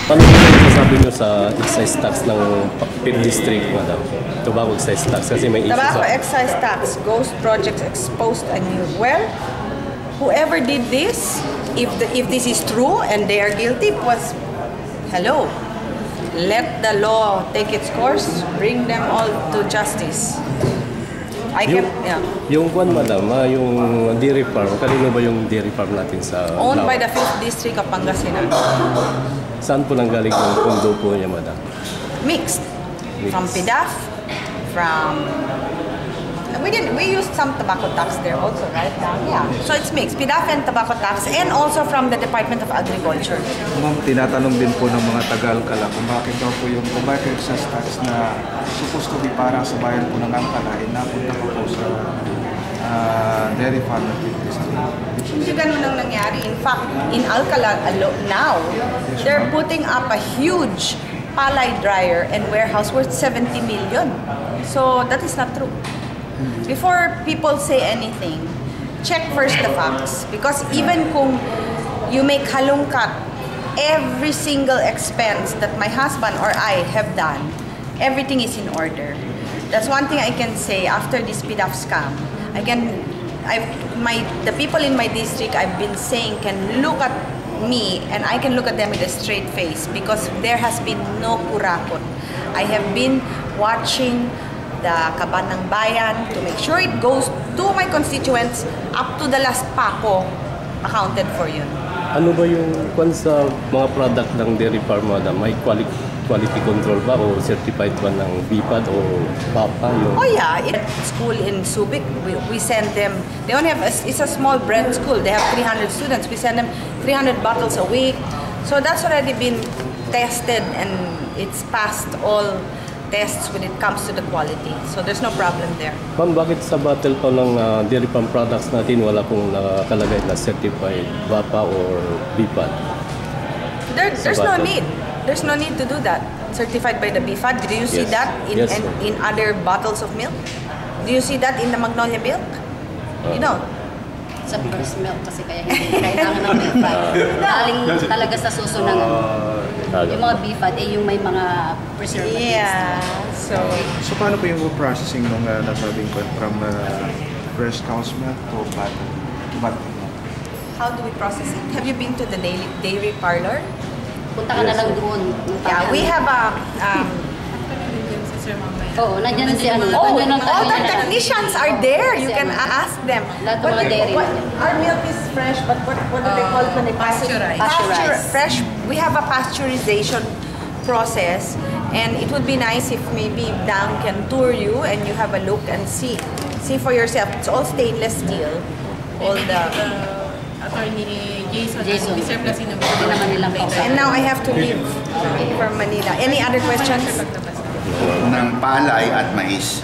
Paano yung sabi nyo sa excise tax ng Pit District, madam? Tobacco excise tax kasi may issue Tobacco excise tax, ghost projects exposed anew. Well, whoever did this, if this is true and they are guilty, was hello. Let the law take its course, bring them all to justice. Yung kwan, madam, yung dairy farm, kanino ba yung dairy farm natin sa Owned Laoac? by the 5th District of Pangasinan. Saan po nanggaling yung pondo po niya, madam? Mixed. From PDAF, from... We used some tobacco tax there also, right? Yeah. So it's mixed. PDAF and tobacco tax, and also from the Department of Agriculture. Ma'am, tinatanong din po ng mga Tagal-Kala kung bakit daw po yung tobacco excise tax na supposed to be para sa bayan po ng Alcala ay napunta po sa dairy farm na Hindi ganun ang nangyari. In fact, in Alcala now, they're putting up a huge palay dryer and warehouse worth 70 million. So that is not true. Before people say anything, check first the facts. Because even kung you make halongkat, every single expense that my husband or I have done, everything is in order. That's one thing I can say after this PDAF scam. The people in my district I've been saying can look at me and I can look at them with a straight face because there has been no kurakot. I have been watching the Kaban ng Bayan to make sure it goes to my constituents up to the last pako accounted for yun. Ano ba yung kwan sa mga product ng dairy farm, madam? May quality control ba o certified ba ng BPAD o baka? Oh yeah, school in Subic, we send them, they only have, it's a small bread school, they have 300 students, we send them 300 bottles a week. So that's already been tested and it's passed all tests when it comes to the quality. So there's no problem there. Ma'am, bakit sa bottle pa ng dairy farm products natin wala pong nakalagay na certified BAPA or BPAD? There's no need. There's no need to do that. Certified by the BFAD. Do you see that in other bottles of milk? Do you see that in the Magnolia milk? You don't. Sa first milk kasi kaya hindi kailangan ng BFAD. Galing talaga sa susunangan. Yung mga BFAD yung may mga preservatives. Yeah. So paano po yung processing ng nasabing from fresh cow's milk to butter? How do we process it? Have you been to the dairy parlor? Punta ka na lang doon. Yeah, we have a... Oo, nandiyan si ano. all the technicians are there. You can ask them. Lahat ng mga dairy. Our milk is fresh, but what do they call it when they Pasteurized. Fresh. We have a pasteurization process, and it would be nice if maybe Dan can tour you and you have a look and see for yourself. It's all stainless steel. All the Attorney Jason. and now I have to leave from Manila. Any other questions? Ng palay at mais.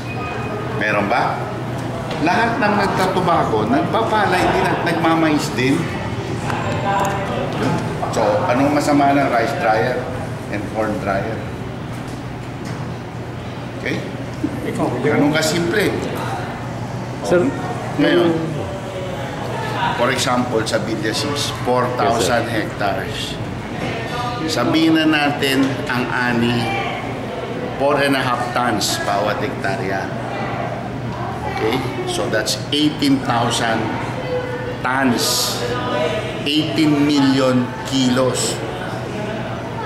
Meron ba? Lahat ng nagtatubako, nagpapalay din at nagmamais din. So, anong masama ng rice dryer and corn dryer? Okay? Ganun kasimple. Sir, Ngayon, for example, sa Villasis, 4,000 hectares. Sabihin na natin ang ani 4.5 tons bawat hektarya. Okay? So that's 18,000 tons. 18 million kilos.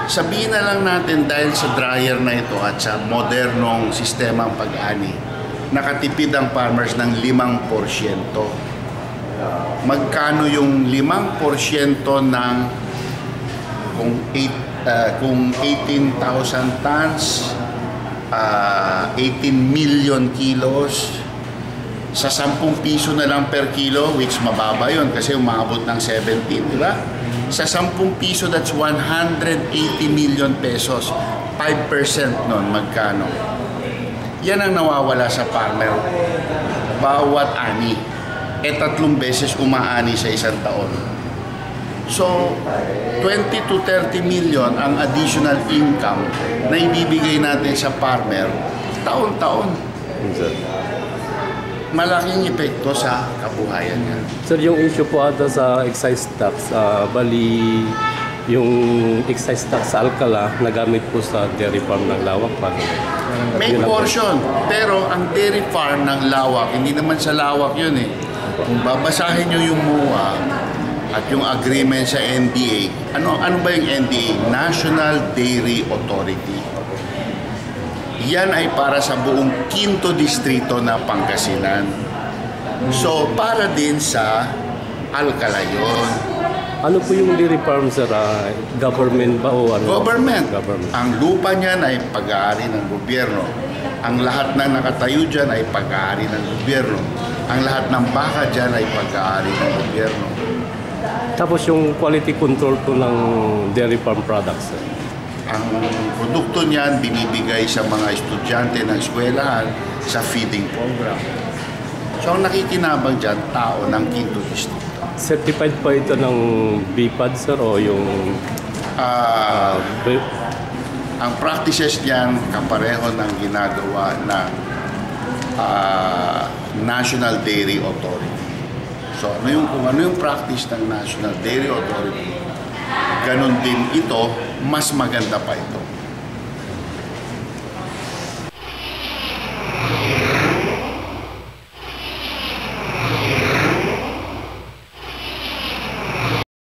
Sabihin na lang natin dahil sa dryer na ito at sa modernong sistema ng pag-ani, nakatipid ang farmers ng 5%. Magkano yung 5% ng kung 18,000 tons, 18 million kilos, sa 10 piso na lang per kilo, which mababa yun kasi umabot ng 17, di ba? Sa 10 piso, that's 180 million pesos. 5% nun, magkano? Yan ang nawawala sa farmer bawat ani. 3 beses umaani sa isang taon. So, 20 to 30 million ang additional income na ibibigay natin sa farmer taon-taon. Malaking epekto sa kabuhayan niya. Sir, yung issue po ata sa excise tax, bali yung excise tax sa Alcala nagamit po sa dairy farm ng Laoac. May portion, pero ang dairy farm ng Laoac, hindi naman sa Laoac yun eh. Kung babasahin nyo yung MUA at yung agreement sa NDA, ano ba yung NDA? National Dairy Authority. Yan ay para sa buong Kinto Distrito na Pangasinan. So, para din sa Alcala yun. Ano po yung dairy farm, sir? Government ba o ano? Government. Government. Ang lupa niyan ay pag-aari ng gobyerno. Ang lahat ng nakatayo dyan ay pag-aari ng gobyerno. Ang lahat ng baka dyan ay pag-aari ng gobyerno. Tapos yung quality control po ng dairy farm products, sir? Ang produkto niyan binibigay sa mga estudyante ng eskwelahan sa feeding program. So ang nakikinabang dyan, tao ng Kinto Distrito. Certified pa ito ng BPAD, sir, o yung... Ang practices niyan kapareho ng ginagawa ng National Dairy Authority. So kung ano yung practice ng National Dairy Authority, ganun din ito, mas maganda pa ito.